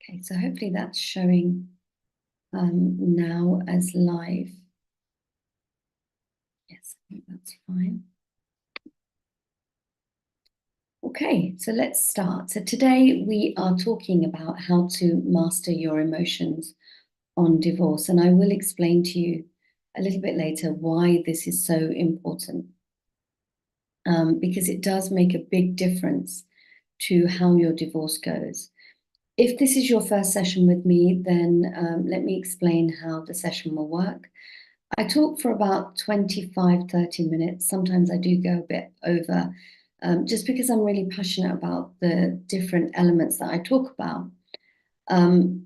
Okay, so hopefully that's showing now as live. Yes, I think that's fine. Okay, so let's start. So today we are talking about how to master your emotions on divorce, and I will explain to you a little bit later why this is so important, because it does make a big difference to how your divorce goes. If this is your first session with me, then let me explain how the session will work. I talk for about 25, 30 minutes. Sometimes I do go a bit over, just because I'm really passionate about the different elements that I talk about.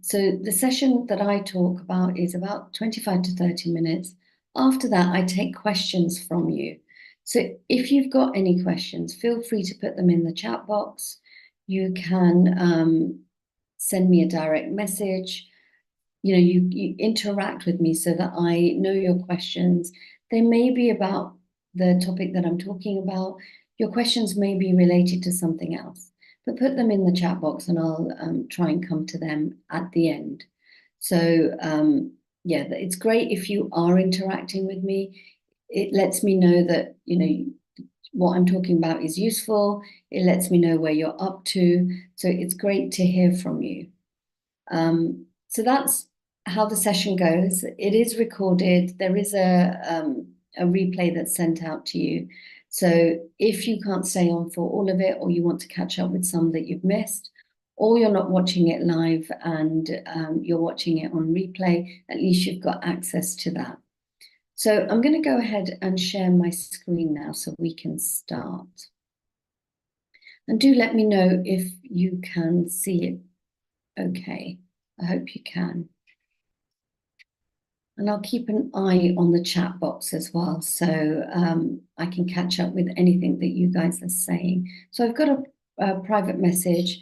So the session that I talk about is about 25 to 30 minutes. After that, I take questions from you. So if you've got any questions, feel free to put them in the chat box. You can send me a direct message. You interact with me so that I know your questions. They may be about the topic that I'm talking about. Your questions may be related to something else, but put them in the chat box and I'll try and come to them at the end. So yeah, it's great if you are interacting with me. It lets me know that, what I'm talking about is useful. It lets me know where you're up to. So it's great to hear from you. So that's how the session goes. It is recorded. There is a replay that's sent out to you. So if you can't stay on for all of it, or you want to catch up with some that you've missed, or you're not watching it live and you're watching it on replay, at least you've got access to that. So I'm going to go ahead and share my screen now so we can start. And do let me know if you can see it okay. I hope you can. And I'll keep an eye on the chat box as well, so I can catch up with anything that you guys are saying. So I've got a private message.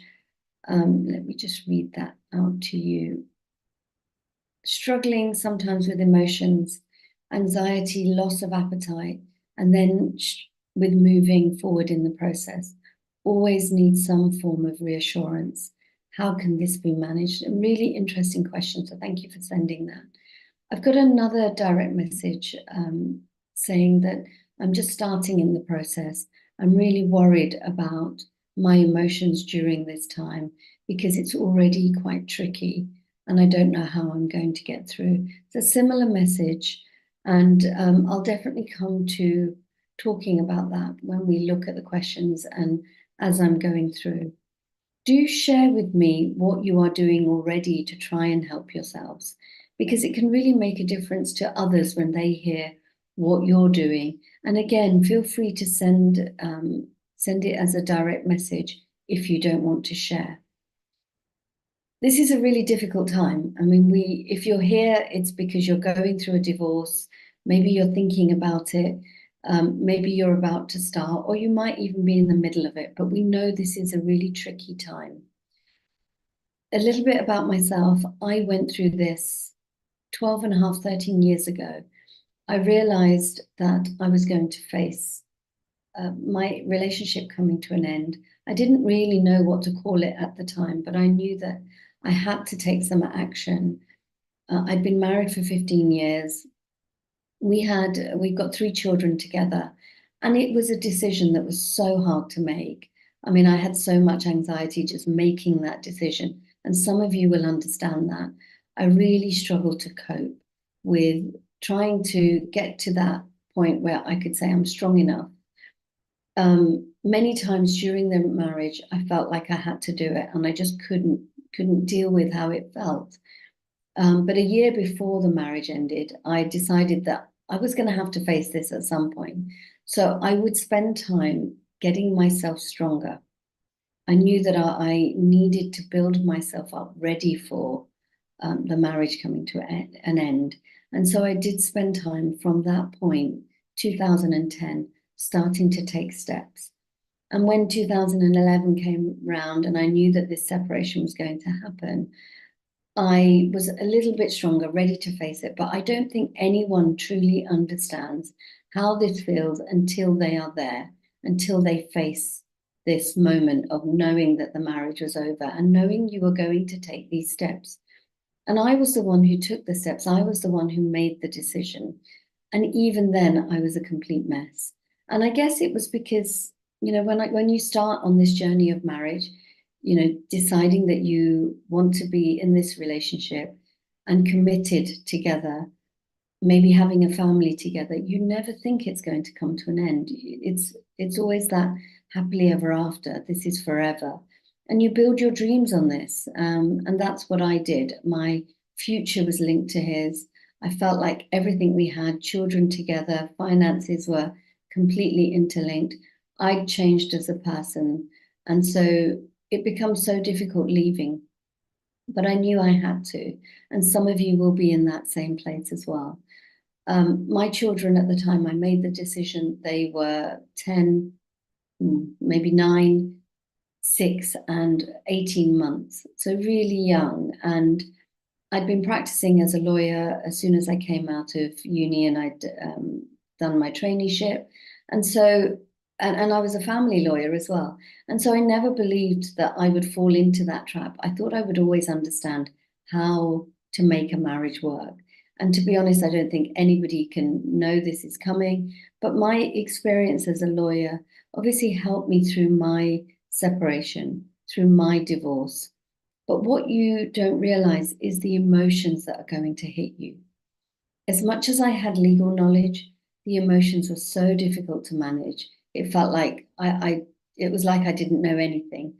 Let me just read that out to you. Struggling sometimes with emotions, anxiety, loss of appetite, and then with moving forward in the process. Always need some form of reassurance. How can this be managed? A really interesting question, so thank you for sending that. I've got another direct message saying that I'm just starting in the process. I'm really worried about my emotions during this time because it's already quite tricky and I don't know how I'm going to get through. It's a similar message, and I'll definitely come to talking about that when we look at the questions and as I'm going through. Do share with me what you are doing already to try and help yourselves, because it can really make a difference to others when they hear what you're doing. And again, feel free to send it as a direct message if you don't want to share. This is a really difficult time. I mean, if you're here, it's because you're going through a divorce. Maybe you're thinking about it. Maybe you're about to start, or you might even be in the middle of it. But we know this is a really tricky time. A little bit about myself. I went through this 12 and a half, 13 years ago. I realized that I was going to face my relationship coming to an end. I didn't really know what to call it at the time, but I knew that I had to take some action. I'd been married for 15 years. We've got 3 children together, and it was a decision that was so hard to make. I mean, I had so much anxiety just making that decision, and some of you will understand that. I really struggled to cope with trying to get to that point where I could say I'm strong enough. Many times during the marriage, I felt like I had to do it, and I just couldn't deal with how it felt. But a year before the marriage ended, I decided that I was going to have to face this at some point. So I would spend time getting myself stronger. I knew that I needed to build myself up ready for the marriage coming to an end. And so I did spend time from that point, 2010, starting to take steps. And when 2011 came round and I knew that this separation was going to happen, I was a little bit stronger, ready to face it. But I don't think anyone truly understands how this feels until they are there, until they face this moment of knowing that the marriage was over and knowing you were going to take these steps. And I was the one who took the steps. I was the one who made the decision. And even then, I was a complete mess. And I guess it was because, when you start on this journey of marriage, deciding that you want to be in this relationship and committed together, maybe having a family together, you never think it's going to come to an end. It's always that happily ever after. This is forever. And you build your dreams on this. And that's what I did. My future was linked to his. I felt like everything we had, children together, finances were completely interlinked. I'd changed as a person. And so it becomes so difficult leaving. But I knew I had to. And some of you will be in that same place as well. My children at the time I made the decision, they were 10, maybe 9, 6, and 18 months. So really young. And I'd been practicing as a lawyer as soon as I came out of uni, and I'd done my traineeship. And so, and I was a family lawyer as well. And so I never believed that I would fall into that trap. I thought I would always understand how to make a marriage work. And to be honest, I don't think anybody can know this is coming. But my experience as a lawyer obviously helped me through my separation, through my divorce. But what you don't realize is the emotions that are going to hit you. As much as I had legal knowledge, the emotions were so difficult to manage. It felt like it was like I didn't know anything,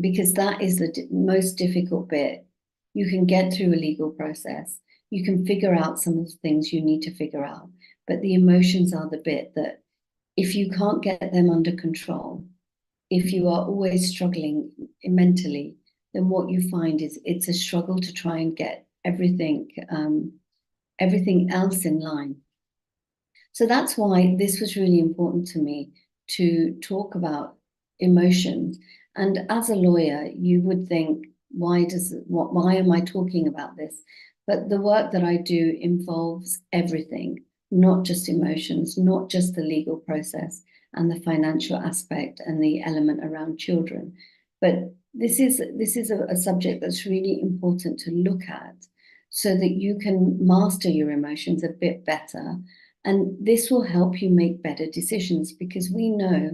because that is the most difficult bit. You can get through a legal process. You can figure out some of the things you need to figure out, but the emotions are the bit that if you can't get them under control, if you are always struggling mentally, then what you find is it's a struggle to try and get everything else in line. So that's why this was really important to me, to talk about emotions. And as a lawyer, you would think, why am I talking about this? But the work that I do involves everything, not just emotions, not just the legal process and the financial aspect and the element around children. But this is a subject that's really important to look at so that you can master your emotions a bit better. And this will help you make better decisions, because we know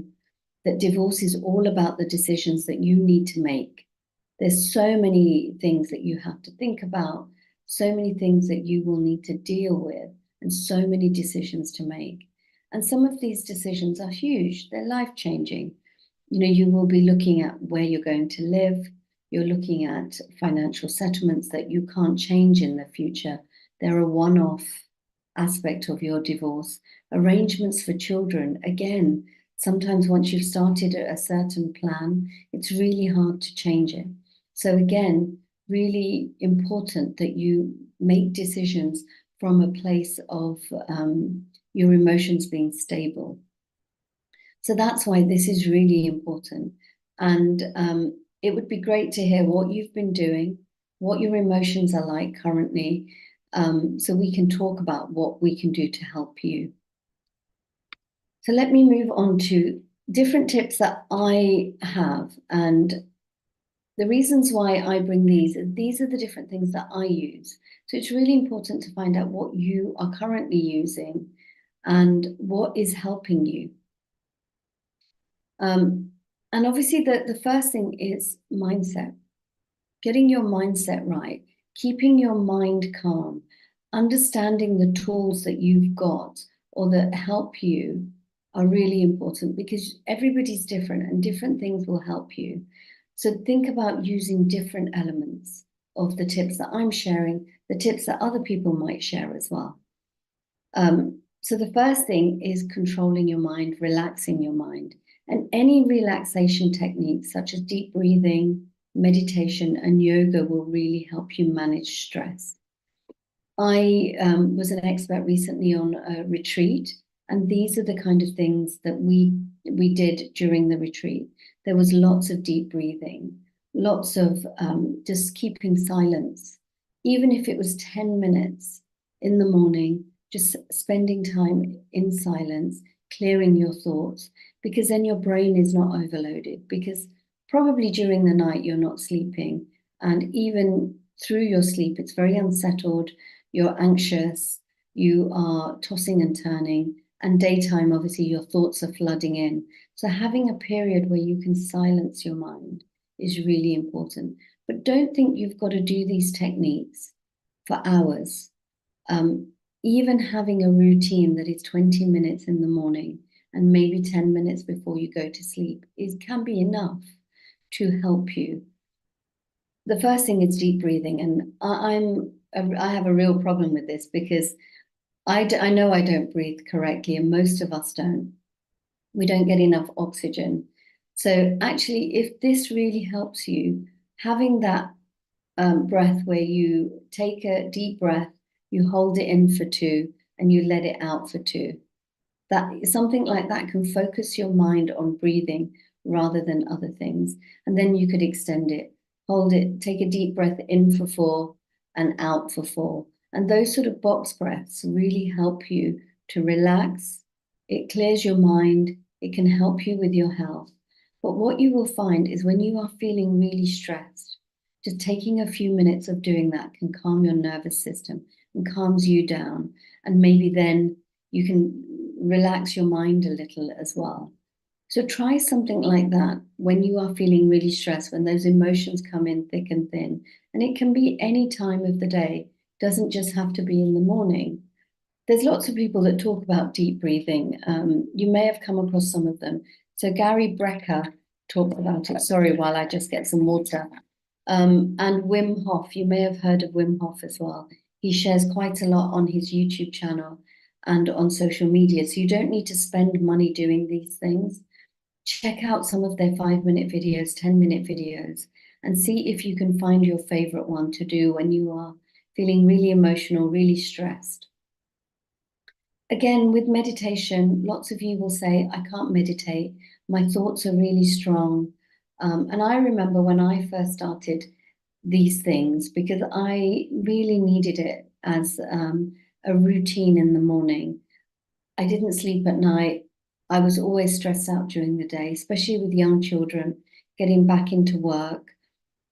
that divorce is all about the decisions that you need to make. There's so many things that you have to think about, so many things that you will need to deal with, and so many decisions to make. And some of these decisions are huge, they're life-changing. You will be looking at where you're going to live, you're looking at financial settlements that you can't change in the future. They're a one-off aspect of your divorce. Arrangements for children, again, sometimes once you've started a certain plan, it's really hard to change it. So again, really important that you make decisions from a place of your emotions being stable. So that's why this is really important. And it would be great to hear what you've been doing, what your emotions are like currently, so we can talk about what we can do to help you. So let me move on to different tips that I have. And the reasons why I bring these are the different things that I use. So it's really important to find out what you are currently using and what is helping you. And obviously the first thing is mindset. Getting your mindset right, keeping your mind calm, understanding the tools that you've got or that help you are really important, because everybody's different and different things will help you. So think about using different elements of the tips that I'm sharing, the tips that other people might share as well. So the first thing is controlling your mind, relaxing your mind. And any relaxation techniques such as deep breathing, meditation, and yoga will really help you manage stress. I was an expert recently on a retreat, and these are the kind of things that we did during the retreat. There was lots of deep breathing, lots of just keeping silence, even if it was 10 minutes in the morning, just spending time in silence, clearing your thoughts. because then your brain is not overloaded, because probably during the night you're not sleeping. And even through your sleep, it's very unsettled, you're anxious, you are tossing and turning. And daytime, obviously, your thoughts are flooding in. So having a period where you can silence your mind is really important. But don't think you've got to do these techniques for hours. Um, Even having a routine that is 20 minutes in the morning and maybe 10 minutes before you go to sleep can be enough to help you. The first thing is deep breathing, and I have a real problem with this because I know I don't breathe correctly, and most of us don't. We don't get enough oxygen. So actually, if this really helps you, having that breath where you take a deep breath, you hold it in for 2, and you let it out for 2. That something like that can focus your mind on breathing rather than other things. And then you could extend it, hold it, take a deep breath in for 4 and out for 4. And those sort of box breaths really help you to relax. It clears your mind. It can help you with your health. But what you will find is when you are feeling really stressed, just taking a few minutes of doing that can calm your nervous system and calms you down. And maybe then you can relax your mind a little as well. So try something like that when you are feeling really stressed, when those emotions come in thick and thin. And it can be any time of the day, doesn't just have to be in the morning. There's lots of people that talk about deep breathing. You may have come across some of them. So Gary Brecker talked about it. Sorry, while I just get some water. And Wim Hof, you may have heard of Wim Hof as well. He shares quite a lot on his YouTube channel and on social media. So you don't need to spend money doing these things. Check out some of their 5-minute videos, 10-minute videos, and see if you can find your favorite one to do when you are feeling really emotional, really stressed. Again, with meditation, lots of you will say, I can't meditate. My thoughts are really strong. And I remember when I first started these things, because I really needed it as a routine in the morning. I didn't sleep at night. I was always stressed out during the day, especially with young children, getting back into work.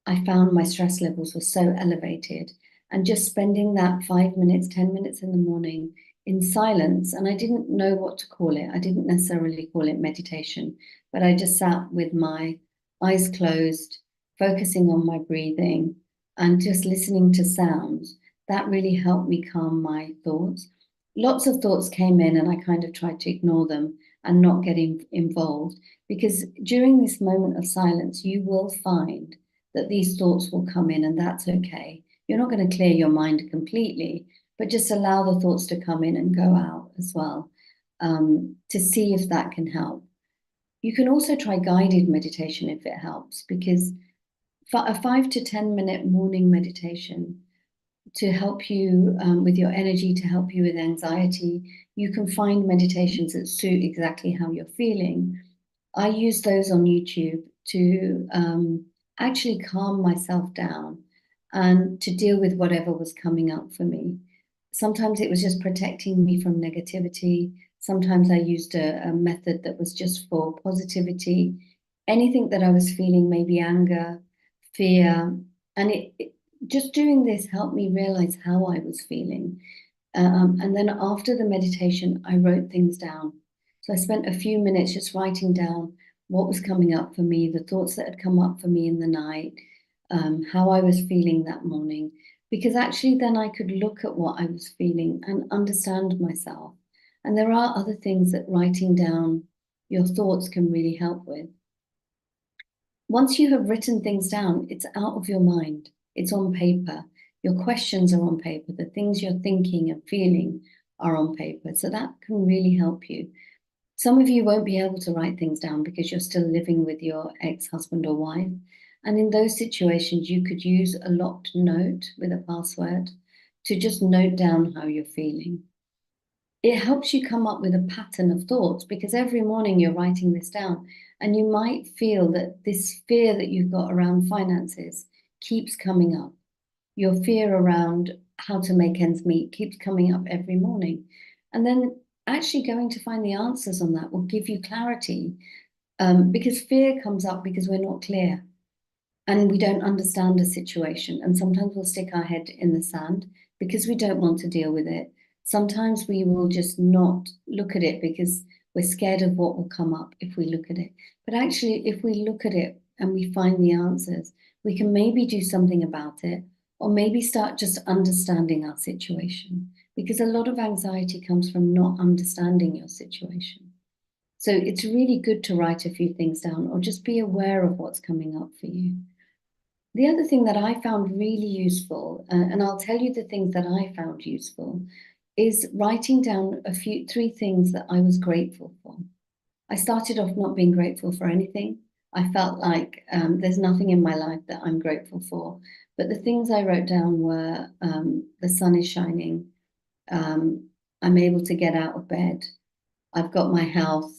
I found my stress levels were so elevated. And just spending that 5 minutes, 10 minutes in the morning in silence, and I didn't know what to call it. I didn't necessarily call it meditation, but I just sat with my eyes closed, focusing on my breathing and just listening to sounds. That really helped me calm my thoughts. Lots of thoughts came in, and I kind of tried to ignore them and not get involved, because during this moment of silence, you will find that these thoughts will come in, and that's okay. You're not going to clear your mind completely, but just allow the thoughts to come in and go out as well, to see if that can help. You can also try guided meditation if it helps, because a 5 to 10 minute morning meditation to help you with your energy, to help you with anxiety. You can find meditations that suit exactly how you're feeling. I use those on YouTube to actually calm myself down and to deal with whatever was coming up for me. Sometimes it was just protecting me from negativity. Sometimes I used a method that was just for positivity. Anything that I was feeling, maybe anger, fear, and just doing this helped me realize how I was feeling. And then after the meditation, I wrote things down. So I spent a few minutes just writing down what was coming up for me, the thoughts that had come up for me in the night, how I was feeling that morning. Because actually, then I could look at what I was feeling and understand myself. And there are other things that writing down your thoughts can really help with. Once you have written things down, it's out of your mind, it's on paper. Your questions are on paper. The things you're thinking and feeling are on paper. So that can really help you. Some of you won't be able to write things down because you're still living with your ex-husband or wife. And in those situations, you could use a locked note with a password to just note down how you're feeling. It helps you come up with a pattern of thoughts, because every morning you're writing this down, and you might feel that this fear that you've got around finances keeps coming up. Your fear around how to make ends meet keeps coming up every morning. And then actually going to find the answers on that will give you clarity. Because fear comes up because we're not clear and we don't understand a situation. And sometimes we'll stick our head in the sand because we don't want to deal with it. Sometimes we will just not look at it because we're scared of what will come up if we look at it. But actually, if we look at it and we find the answers, we can maybe do something about it, or maybe start just understanding our situation. Because a lot of anxiety comes from not understanding your situation. So it's really good to write a few things down or just be aware of what's coming up for you. The other thing that I found really useful, and I'll tell you the things that I found useful, is writing down three things that I was grateful for. I started off not being grateful for anything. I felt like there's nothing in my life that I'm grateful for. But the things I wrote down were the sun is shining. I'm able to get out of bed. I've got my health.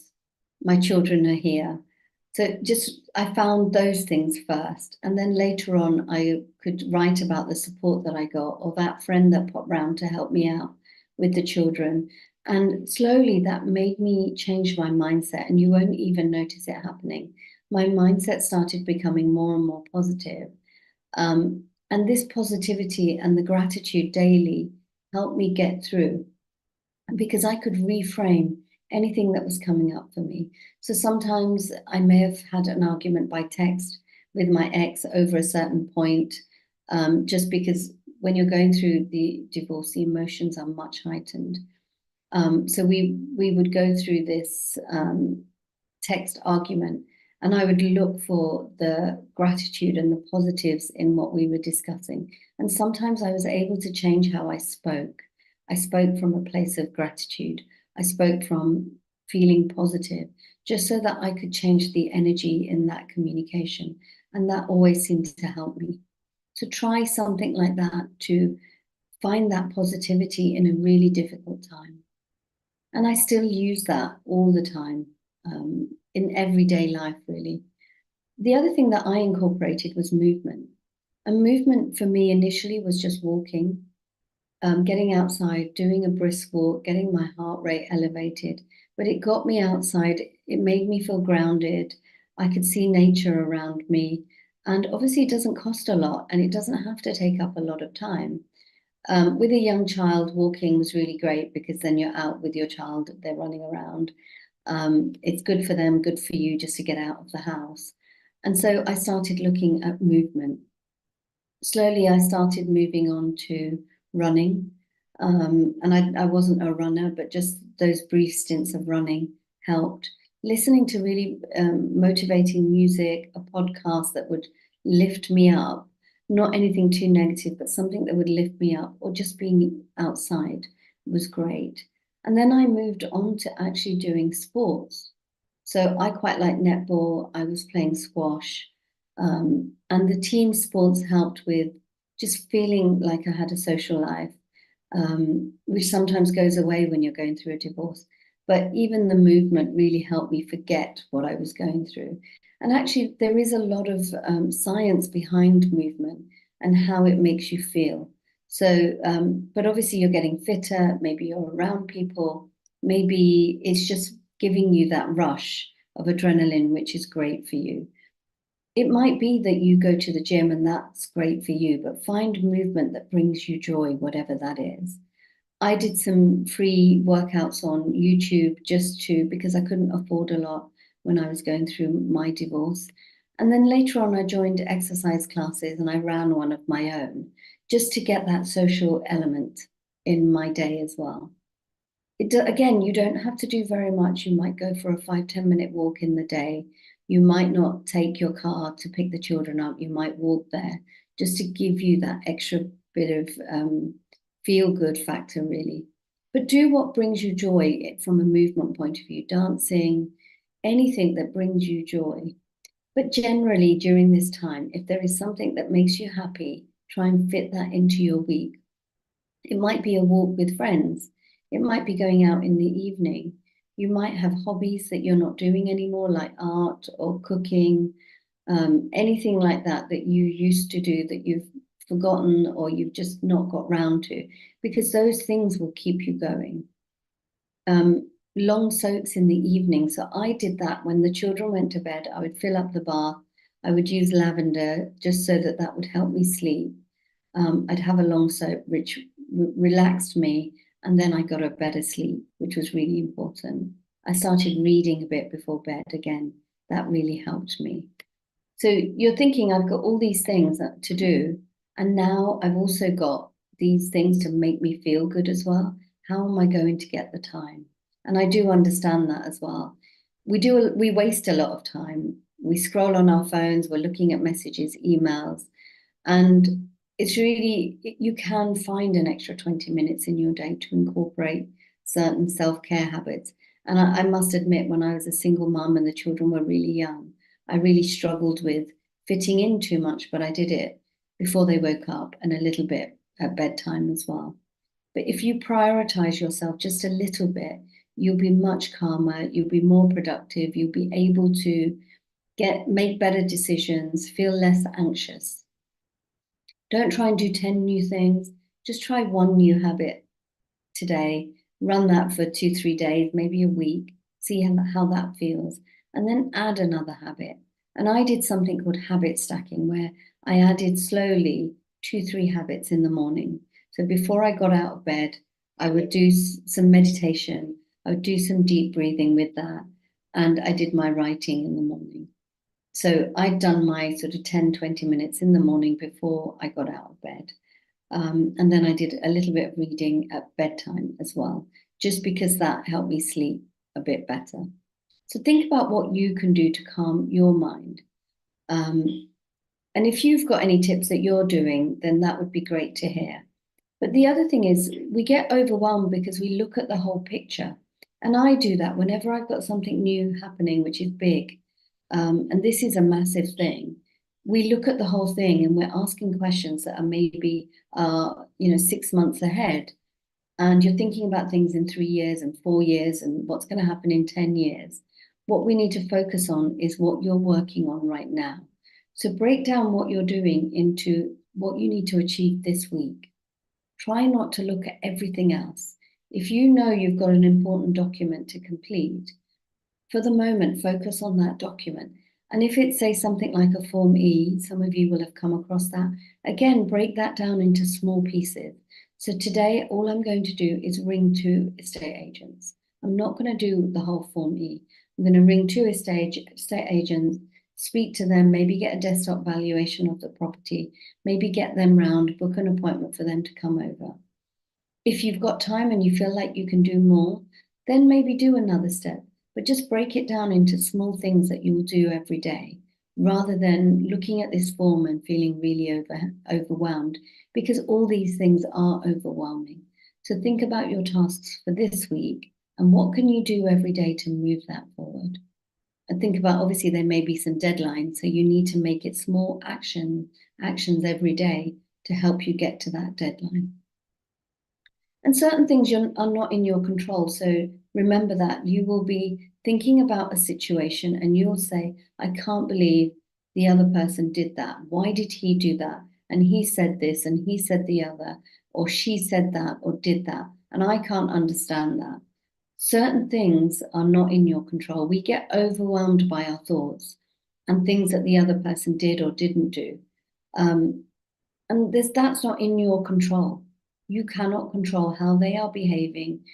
My children are here. So just I found those things first. And then later on, I could write about the support that I got or that friend that popped round to help me out with the children. And slowly that made me change my mindset. And you won't even notice it happening. My mindset started becoming more and more positive. And this positivity and the gratitude daily helped me get through because I could reframe anything that was coming up for me. So sometimes I may have had an argument by text with my ex over a certain point, just because when you're going through the divorce, the emotions are much heightened. So we would go through this text argument, and I would look for the gratitude and the positives in what we were discussing. And sometimes I was able to change how I spoke. I spoke from a place of gratitude. I spoke from feeling positive, just so that I could change the energy in that communication. And that always seems to help me. So try something like that to find that positivity in a really difficult time. And I still use that all the time, in everyday life, really. The other thing that I incorporated was movement. And movement for me initially was just walking, getting outside, doing a brisk walk, getting my heart rate elevated. But it got me outside. It made me feel grounded. I could see nature around me. And obviously, it doesn't cost a lot and it doesn't have to take up a lot of time. With a young child, walking was really great because then you're out with your child, they're running around. It's good for them, good for you just to get out of the house. And so I started looking at movement. Slowly, I started moving on to running. And I wasn't a runner, but just those brief stints of running helped. Listening to really motivating music, a podcast that would lift me up, not anything too negative, but something that would lift me up, or just being outside was great. And then I moved on to actually doing sports. So I quite like netball. I was playing squash. And the team sports helped with just feeling like I had a social life, which sometimes goes away when you're going through a divorce. But even the movement really helped me forget what I was going through. And actually, there is a lot of science behind movement and how it makes you feel. So, but obviously, you're getting fitter, maybe you're around people, maybe it's just giving you that rush of adrenaline, which is great for you. It might be that you go to the gym and that's great for you, but find movement that brings you joy, whatever that is. I did some free workouts on YouTube just to, because I couldn't afford a lot when I was going through my divorce. And then later on, I joined exercise classes and I ran one of my own just to get that social element in my day as well. Again, you don't have to do very much. You might go for a 5-10 minute walk in the day. You might not take your car to pick the children up. You might walk there just to give you that extra bit of feel good factor, really. But do what brings you joy from a movement point of view, dancing, anything that brings you joy. But generally, during this time, if there is something that makes you happy, try and fit that into your week. It might be a walk with friends. It might be going out in the evening. You might have hobbies that you're not doing anymore, like art or cooking, anything like that that you used to do that you've forgotten or you've just not got round to, because those things will keep you going. long soaks in the evening. So I did that when the children went to bed. I would fill up the bath. I would use lavender just so that that would help me sleep. I'd have a long soak, which relaxed me, and then I got a better sleep, which was really important. I started reading a bit before bed again. That really helped me. So you're thinking, I've got all these things to do, and now I've also got these things to make me feel good as well. How am I going to get the time? And I do understand that as well. We waste a lot of time. We scroll on our phones, we're looking at messages, emails, and it's really, you can find an extra 20 minutes in your day to incorporate certain self-care habits. And I must admit, when I was a single mum and the children were really young, I really struggled with fitting in too much, but I did it before they woke up and a little bit at bedtime as well. But if you prioritize yourself just a little bit, you'll be much calmer, you'll be more productive, you'll be able to make better decisions, feel less anxious. Don't try and do 10 new things. Just try one new habit today. Run that for 2, 3 days, maybe a week. See how that feels. And then add another habit. And I did something called habit stacking, where I added slowly 2, 3 habits in the morning. So before I got out of bed, I would do some meditation. I would do some deep breathing with that. And I did my writing in the morning. So I'd done my sort of 10, 20 minutes in the morning before I got out of bed. And then I did a little bit of reading at bedtime as well, just because that helped me sleep a bit better. So think about what you can do to calm your mind. And if you've got any tips that you're doing, then that would be great to hear. But the other thing is, we get overwhelmed because we look at the whole picture. And I do that whenever I've got something new happening, which is big. And this is a massive thing. We look at the whole thing and we're asking questions that are maybe 6 months ahead. And you're thinking about things in 3 years and 4 years and what's going to happen in 10 years. What we need to focus on is what you're working on right now. So break down what you're doing into what you need to achieve this week. Try not to look at everything else. If you know you've got an important document to complete, for the moment, focus on that document. And if it's, say, something like a Form E, some of you will have come across that. Again, break that down into small pieces. So today, all I'm going to do is ring 2 estate agents. I'm not going to do the whole Form E. I'm going to ring 2 estate agents, speak to them, maybe get a desktop valuation of the property, maybe get them round, book an appointment for them to come over. If you've got time and you feel like you can do more, then maybe do another step. But just break it down into small things that you'll do every day, rather than looking at this form and feeling really overwhelmed, because all these things are overwhelming. So think about your tasks for this week and what can you do every day to move that forward. And think about, obviously, there may be some deadlines, so you need to make it small actions every day to help you get to that deadline. And certain things are not in your control. So remember that you will be thinking about a situation and you'll say, I can't believe the other person did that. Why did he do that? And he said this and he said the other, or she said that or did that. And I can't understand that. Certain things are not in your control. We get overwhelmed by our thoughts and things that the other person did or didn't do. And that's not in your control. You cannot control how they are behaving.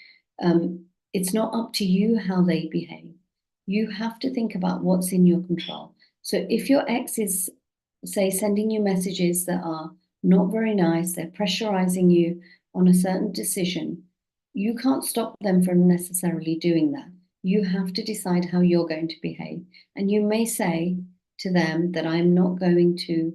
It's not up to you how they behave. You have to think about what's in your control. So if your ex is, say, sending you messages that are not very nice, they're pressurizing you on a certain decision, you can't stop them from necessarily doing that. You have to decide how you're going to behave. And you may say to them that I'm not going to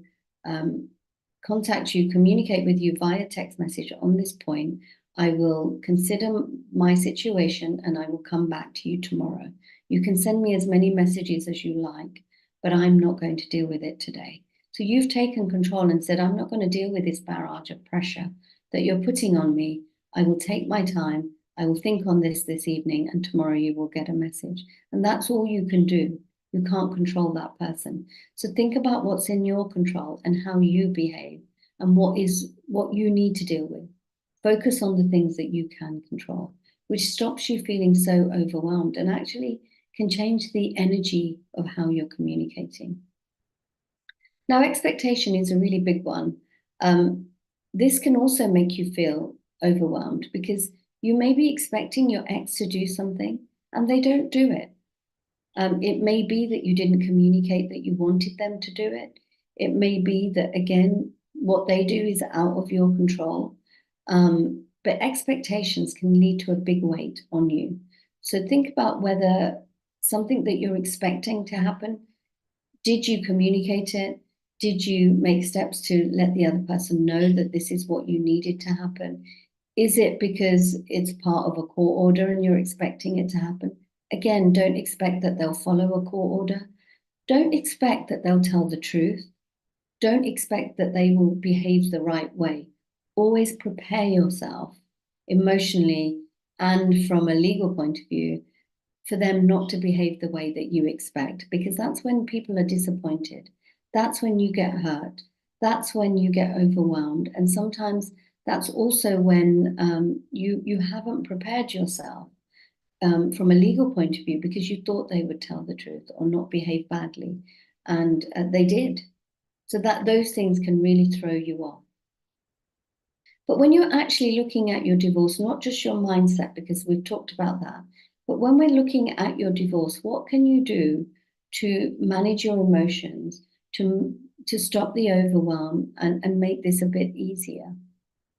contact you, communicate with you via text message on this point. I will consider my situation and I will come back to you tomorrow. You can send me as many messages as you like, but I'm not going to deal with it today. So you've taken control and said, I'm not going to deal with this barrage of pressure that you're putting on me. I will take my time. I will think on this evening, and tomorrow you will get a message. And that's all you can do. You can't control that person. So think about what's in your control and how you behave and what you need to deal with. Focus on the things that you can control. which stops you feeling so overwhelmed and actually can change the energy of how you're communicating. Now, expectation is a really big one. This can also make you feel overwhelmed because you may be expecting your ex to do something and they don't do it. It may be that you didn't communicate that you wanted them to do it. It may be that, again, what they do is out of your control. But expectations can lead to a big weight on you. So think about whether something that you're expecting to happen, did you communicate it? Did you make steps to let the other person know that this is what you needed to happen? Is it because it's part of a court order and you're expecting it to happen? Again, don't expect that they'll follow a court order. Don't expect that they'll tell the truth. Don't expect that they will behave the right way. Always prepare yourself emotionally and from a legal point of view for them not to behave the way that you expect, because that's when people are disappointed. That's when you get hurt. That's when you get overwhelmed. And sometimes that's also when you haven't prepared yourself from a legal point of view because you thought they would tell the truth or not behave badly. And they did. So that those things can really throw you off. But when you're actually looking at your divorce, not just your mindset, because we've talked about that, but when we're looking at your divorce, what can you do to manage your emotions, to stop the overwhelm and make this a bit easier?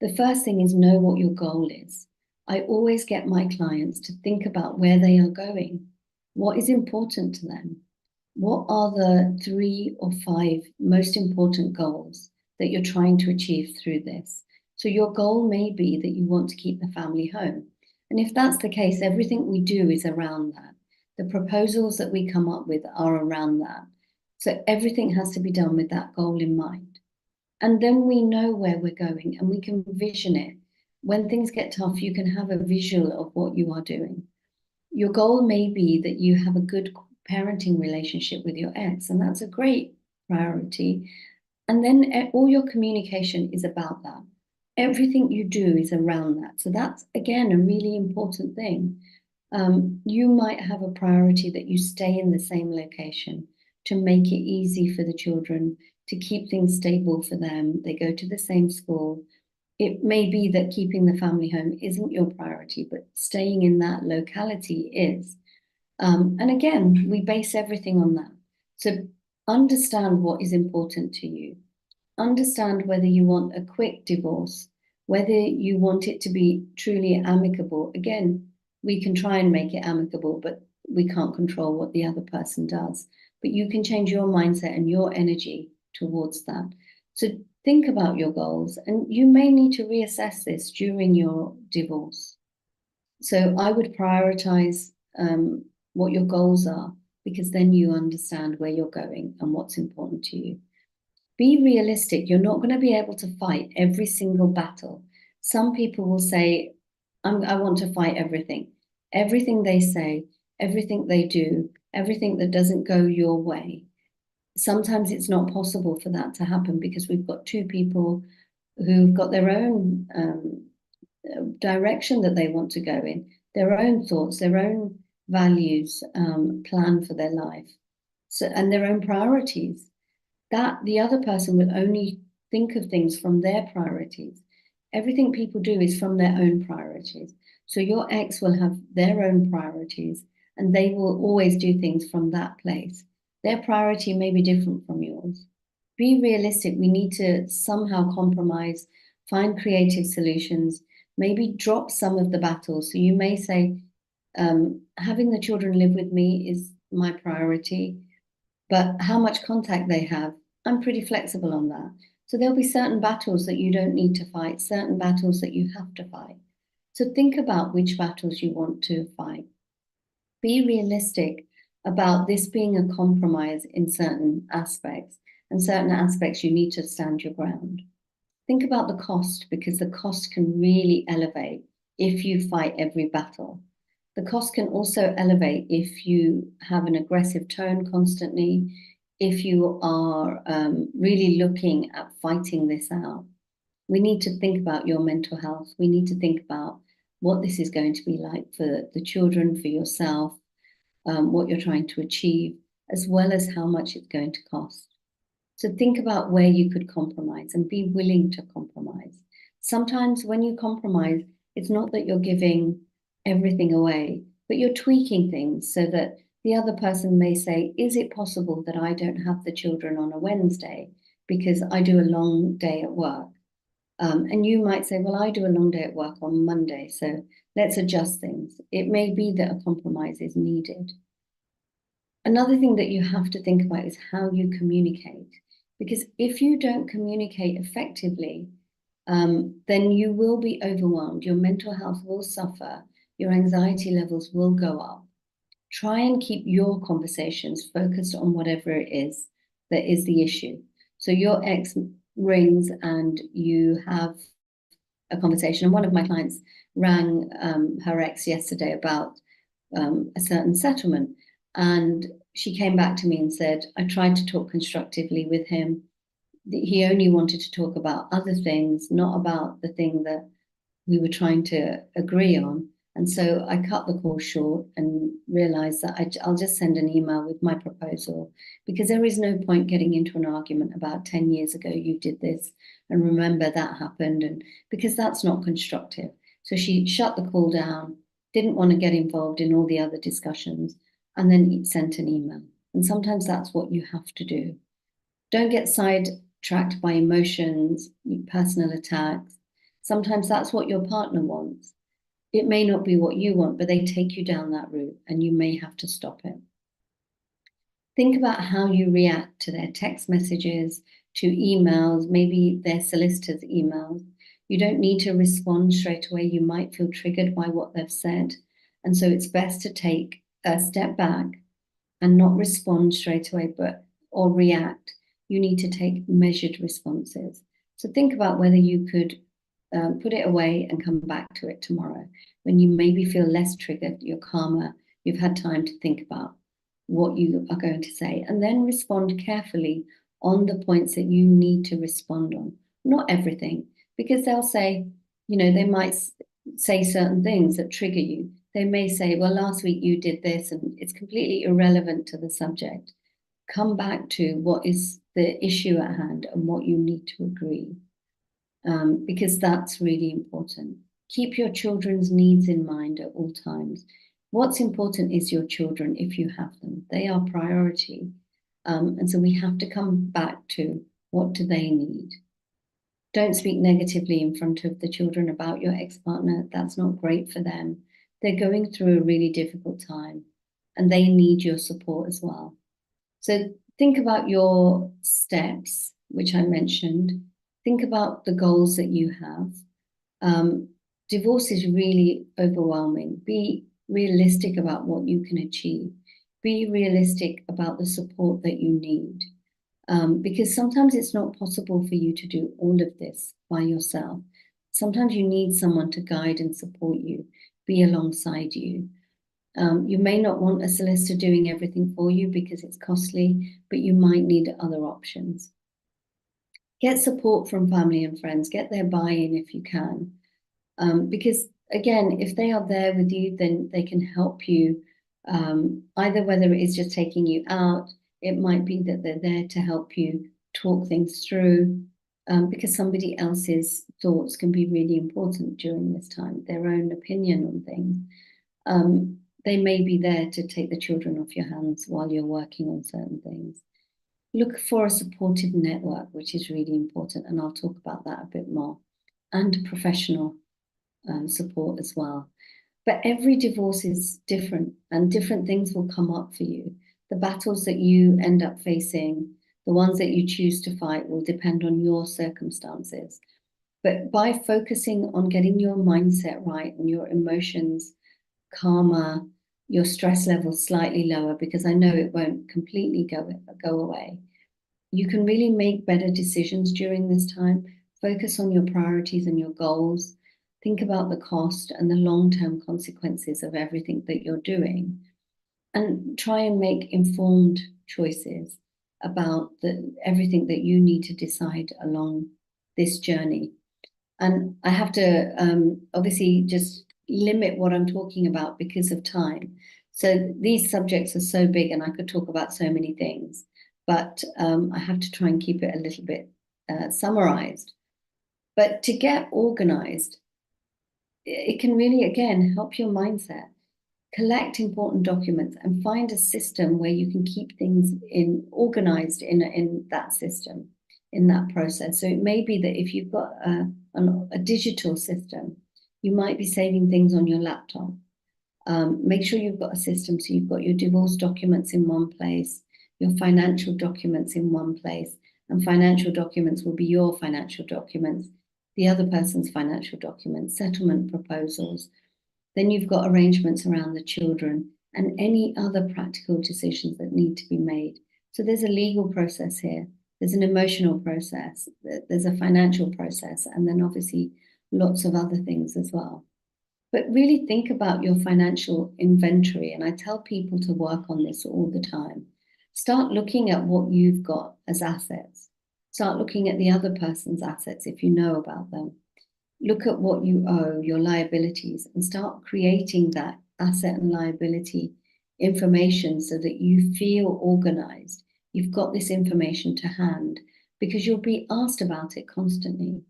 The first thing is know what your goal is. I always get my clients to think about where they are going. What is important to them? What are the 3 or 5 most important goals that you're trying to achieve through this? So your goal may be that you want to keep the family home. And if that's the case, everything we do is around that. The proposals that we come up with are around that. So everything has to be done with that goal in mind. And then we know where we're going and we can vision it. When things get tough, you can have a visual of what you are doing. Your goal may be that you have a good parenting relationship with your ex, and that's a great priority. And then all your communication is about that. Everything you do is around that. So that's, again, a really important thing. You might have a priority that you stay in the same location to make it easy for the children, to keep things stable for them. They go to the same school. It may be that keeping the family home isn't your priority, but staying in that locality is. And again, we base everything on that. So understand what is important to you. Understand whether you want a quick divorce, whether you want it to be truly amicable. Again, we can try and make it amicable, but we can't control what the other person does. But you can change your mindset and your energy towards that. So think about your goals, and you may need to reassess this during your divorce. So I would prioritize what your goals are, because then you understand where you're going and what's important to you. Be realistic. You're not going to be able to fight every single battle. Some people will say, I want to fight everything. Everything they say, everything they do, everything that doesn't go your way. Sometimes it's not possible for that to happen because we've got 2 people who've got their own direction that they want to go in, their own thoughts, their own values, plan for their life, so, and their own priorities. That the other person will only think of things from their priorities. Everything people do is from their own priorities. So your ex will have their own priorities and they will always do things from that place. Their priority may be different from yours. Be realistic. We need to somehow compromise, find creative solutions, maybe drop some of the battles. So you may say, having the children live with me is my priority. But how much contact they have, I'm pretty flexible on that. So there'll be certain battles that you don't need to fight, certain battles that you have to fight. So think about which battles you want to fight. Be realistic about this being a compromise in certain aspects, and certain aspects you need to stand your ground. Think about the cost, because the cost can really elevate if you fight every battle. The cost can also elevate if you have an aggressive tone constantly, if you are really looking at fighting this out. We need to think about your mental health. We need to think about what this is going to be like for the children, for yourself, what you're trying to achieve, as well as how much it's going to cost. So think about where you could compromise and be willing to compromise. Sometimes when you compromise, it's not that you're giving everything away, but you're tweaking things so that the other person may say, is it possible that I don't have the children on a Wednesday because I do a long day at work? And you might say, well, I do a long day at work on Monday, so let's adjust things. It may be that a compromise is needed. Another thing that you have to think about is how you communicate. Because if you don't communicate effectively, then you will be overwhelmed. Your mental health will suffer. Your anxiety levels will go up. Try and keep your conversations focused on whatever it is that is the issue. So your ex rings and you have a conversation. And one of my clients rang her ex yesterday about a certain settlement. And she came back to me and said, I tried to talk constructively with him. He only wanted to talk about other things, not about the thing that we were trying to agree on. And so I cut the call short and realized that I'll just send an email with my proposal, because there is no point getting into an argument about 10 years ago you did this and remember that happened, and because that's not constructive. So she shut the call down, didn't want to get involved in all the other discussions, and then sent an email. And sometimes that's what you have to do. Don't get sidetracked by emotions, personal attacks. Sometimes that's what your partner wants. It may not be what you want, but they take you down that route and you may have to stop it. Think about how you react to their text messages, to emails, maybe their solicitor's emails. You don't need to respond straight away. You might feel triggered by what they've said. And so it's best to take a step back and not respond straight away, or react. You need to take measured responses. So think about whether you could put it away and come back to it tomorrow when you maybe feel less triggered, you're calmer, you've had time to think about what you are going to say, and then respond carefully on the points that you need to respond on. Not everything, because they'll say, they might say certain things that trigger you. They may say, well, last week you did this, and it's completely irrelevant to the subject. Come back to what is the issue at hand and what you need to agree, because that's really important. Keep your children's needs in mind at all times. What's important is your children, if you have them. They are priority. And so we have to come back to, what do they need? Don't speak negatively in front of the children about your ex-partner. That's not great for them. They're going through a really difficult time and they need your support as well. So think about your steps, which I mentioned. Think about the goals that you have. Divorce is really overwhelming. Be realistic about what you can achieve. Be realistic about the support that you need. Because sometimes it's not possible for you to do all of this by yourself. Sometimes you need someone to guide and support you, be alongside you. You may not want a solicitor doing everything for you because it's costly, but you might need other options. Get support from family and friends. Get their buy-in if you can. Because again, if they are there with you, then they can help you, either whether it is just taking you out, it might be that they're there to help you talk things through, because somebody else's thoughts can be really important during this time, their own opinion on things. They may be there to take the children off your hands while you're working on certain things. Look for a supportive network, which is really important, and I'll talk about that a bit more, and professional support as well. But every divorce is different, and different things will come up for you. The battles that you end up facing, the ones that you choose to fight, will depend on your circumstances. But by focusing on getting your mindset right and your emotions calmer, your stress levels slightly lower, because I know it won't completely go away, you can really make better decisions during this time. Focus on your priorities and your goals. Think about the cost and the long-term consequences of everything that you're doing, and try and make informed choices about everything that you need to decide along this journey. And I have to obviously just limit what I'm talking about because of time. So these subjects are so big and I could talk about so many things, but I have to try and keep it a little bit summarized. But to get organized, it can really, again, help your mindset. Collect important documents and find a system where you can keep things organized in that system, in that process. So it may be that if you've got a digital system, you might be saving things on your laptop. Make sure you've got a system so you've got your divorce documents in one place, your financial documents in one place, and financial documents will be your financial documents, the other person's financial documents, settlement proposals. Then you've got arrangements around the children and any other practical decisions that need to be made. So there's a legal process here, there's an emotional process, there's a financial process, and then obviously lots of other things as well. But really think about your financial inventory. And I tell people to work on this all the time. Start looking at what you've got as assets. Start looking at the other person's assets if you know about them. Look at what you owe, your liabilities, and start creating that asset and liability information so that you feel organized. You've got this information to hand because you'll be asked about it constantly.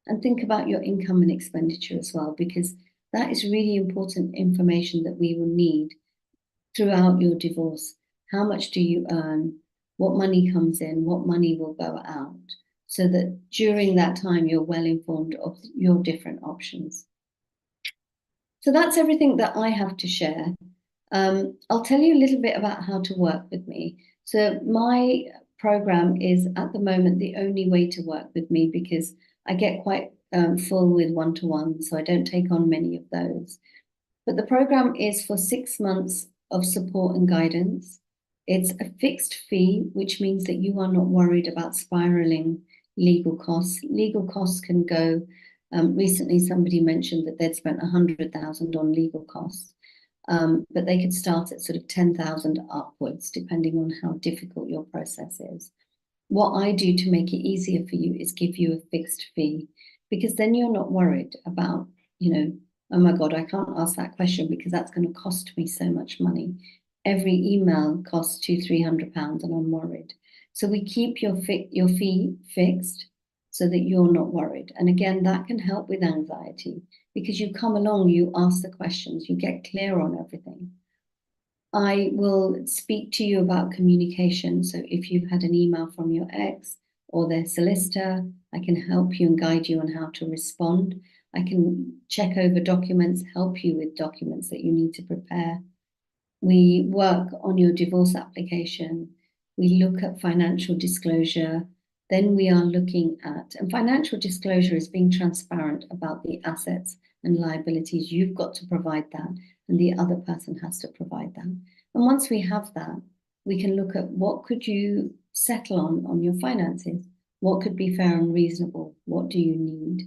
And think about your income and expenditure as well, because that is really important information that we will need throughout your divorce. How much do you earn? What money comes in? What money will go out? So that during that time, you're well informed of your different options. So that's everything that I have to share. I'll tell you a little bit about how to work with me. So my program is at the moment the only way to work with me because I get quite full with one-to-one, so I don't take on many of those. But the program is for 6 months of support and guidance. It's a fixed fee, which means that you are not worried about spiraling legal costs. Legal costs can go, recently somebody mentioned that they'd spent 100,000 on legal costs, but they could start at sort of 10,000 upwards, depending on how difficult your process is. What I do to make it easier for you is give you a fixed fee, because then you're not worried about, oh my God, I can't ask that question because that's going to cost me so much money. Every email costs £200-300 and I'm worried. So we keep your fee fixed so that you're not worried. And again, that can help with anxiety because you come along, you ask the questions, you get clear on everything. I will speak to you about communication. So if you've had an email from your ex or their solicitor, I can help you and guide you on how to respond. I can check over documents, help you with documents that you need to prepare. We work on your divorce application. We look at financial disclosure. Then we are looking at, and financial disclosure is being transparent about the assets and liabilities. You've got to provide that, and the other person has to provide that. And once we have that, we can look at what could you settle on your finances? What could be fair and reasonable? What do you need?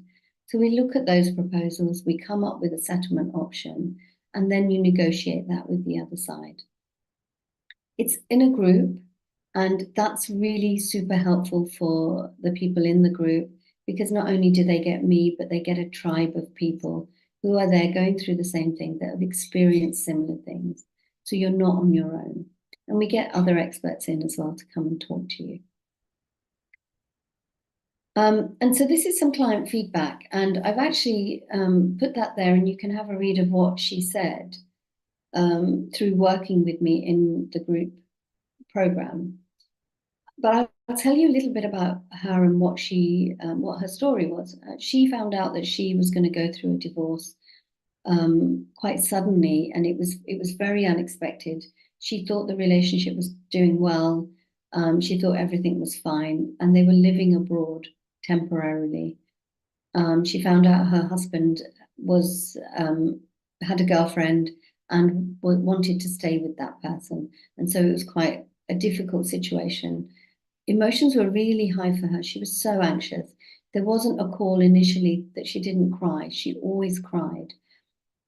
So we look at those proposals, we come up with a settlement option, and then you negotiate that with the other side. It's in a group, and that's really super helpful for the people in the group because not only do they get me, but they get a tribe of people who are there going through the same thing, that have experienced similar things. So you're not on your own. And we get other experts in as well to come and talk to you. And so this is some client feedback, and I've actually put that there, and you can have a read of what she said through working with me in the group program. But I'll tell you a little bit about her and what her story was. She found out that she was going to go through a divorce quite suddenly, and it was very unexpected. She thought the relationship was doing well. She thought everything was fine, and they were living abroad temporarily. She found out her husband had a girlfriend and wanted to stay with that person, and so it was quite a difficult situation. Emotions were really high for her. She was so anxious. There wasn't a call initially that she didn't cry. She always cried.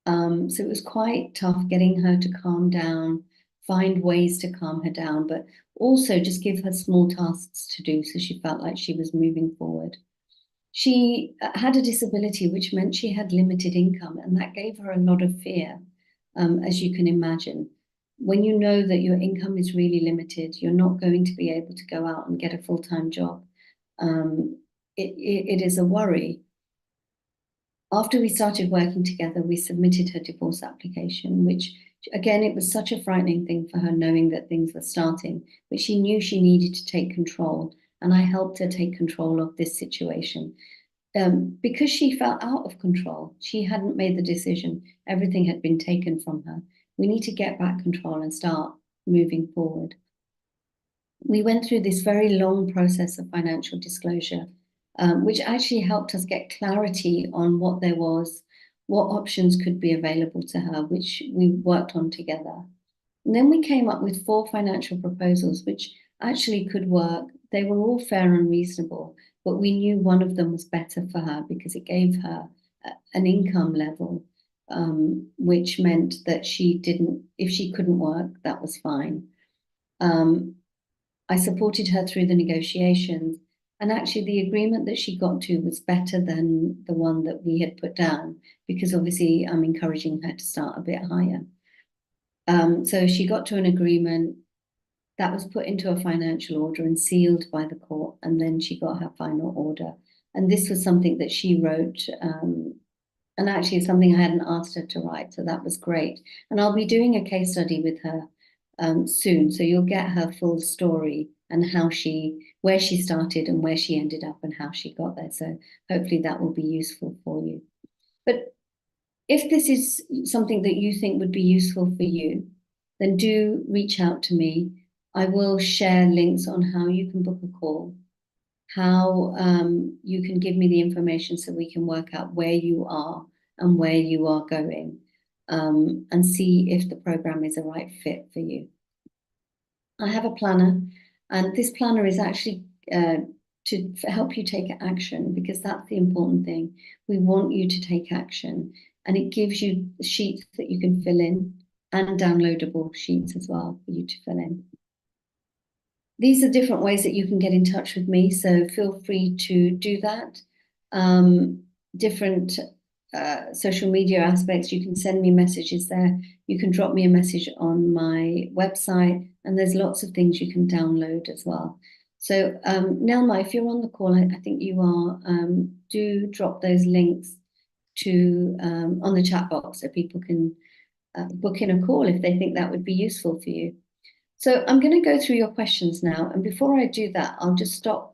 So it was quite tough getting her to calm down, find ways to calm her down, but also just give her small tasks to do so she felt like she was moving forward. She had a disability, which meant she had limited income, and that gave her a lot of fear, as you can imagine. When you know that your income is really limited, you're not going to be able to go out and get a full-time job. It is a worry. After we started working together, we submitted her divorce application, which again, it was such a frightening thing for her knowing that things were starting, but she knew she needed to take control. And I helped her take control of this situation. Because she felt out of control, she hadn't made the decision, everything had been taken from her. We need to get back control and start moving forward. We went through this very long process of financial disclosure, which actually helped us get clarity on what there was, what options could be available to her, which we worked on together. And then we came up with 4 financial proposals, which actually could work. They were all fair and reasonable, but we knew one of them was better for her because it gave her an income level, which meant that if she couldn't work, that was fine. I supported her through the negotiations, and actually the agreement that she got to was better than the one that we had put down, because obviously I'm encouraging her to start a bit higher. So she got to an agreement that was put into a financial order and sealed by the court, and then she got her final order. And this was something that she wrote, and actually something I hadn't asked her to write, so that was great. And I'll be doing a case study with her soon, so you'll get her full story and where she started and where she ended up and how she got there. So hopefully that will be useful for you. But if this is something that you think would be useful for you, then do reach out to me. I will share links on how you can book a call, how you can give me the information so we can work out where you are and where you are going, and see if the program is a right fit for you. I have a planner, and this planner is actually to help you take action, because that's the important thing. We want you to take action, and it gives you sheets that you can fill in and downloadable sheets as well for you to fill in. These are different ways that you can get in touch with me, so feel free to do that. Different social media aspects, you can send me messages there. You can drop me a message on my website, and there's lots of things you can download as well. So Nelma, if you're on the call, I think you are, do drop those links to on the chat box so people can book in a call if they think that would be useful for you. So I'm going to go through your questions now. And before I do that, I'll just stop